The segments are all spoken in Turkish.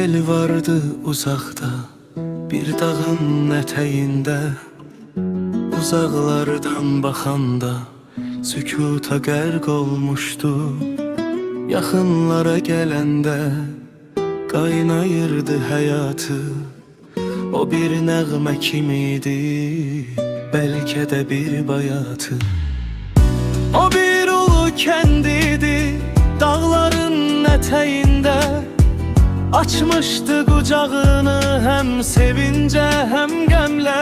El vardı uzakta, bir dağın ətəyində. Uzaqlardan baxanda sükuta qərq olmuşdu. Yaxınlara gələndə qaynayırdı həyatı. O bir nəğmə kimiydi, bəlkə də bir bayatı. O bir ulu kəndidi, dağların ətəyində. Açmışdı qucağını həm sevincə, həm qəmlə.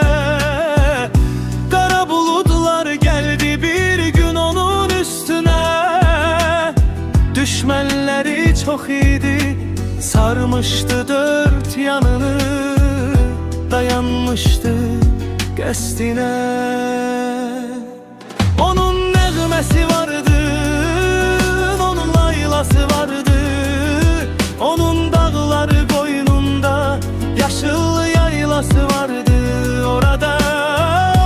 Qara buludlar gəldi bir gün onun üstünə. Düşmənləri çox idi, sarmışdı dörd yanını. Dayanmışdı qəsdinə. Onun nəğməsi vardı, onun laylası vardı. Onun dağları boynunda, yaşıl yaylası vardı. Orada,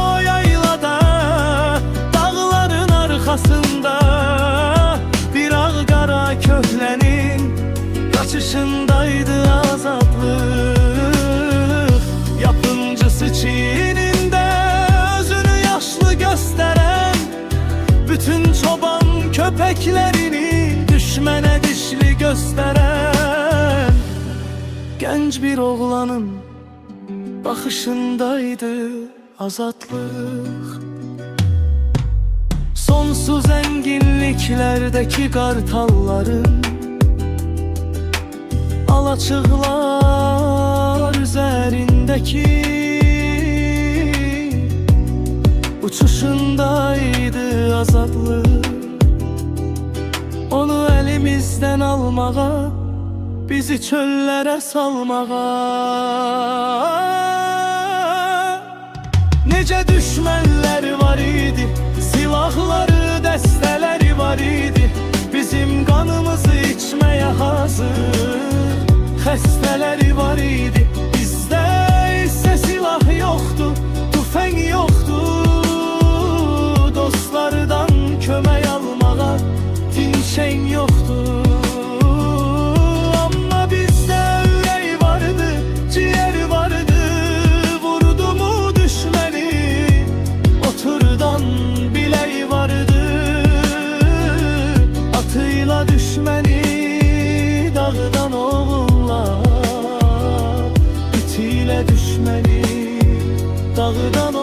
o yaylada, dağların arkasında, bir ağ qara köhlənin qaçışındaydı azadlıq. Yapıncısı çiynində, özünü yaşlı gösteren, bütün çoban köpeklerini düşmene dişli gösteren genç bir oğlanın bakışındaydı azadlık. Sonsuz enginliklerdeki kartalların alaçıklar üzerindeki uçuşundaydı azadlık. Onu elimizden almağa, bizi çöllere salmağa. Nece düşmanlar var idi, silahları, desteleri var idi. Bizim kanımızı içmeye hazır xəstələri var idi. Bizdə ise silah yoktu, tüfəng yoktu. Dostlardan kömək almağa dinşen yoktu. Ama bizde ürək vardı, ciğer vardı. Vurdu mu düşməni, oturdan bilək vardı. Atıyla düşməni dağdan oğullar, itiyle düşməni dağdan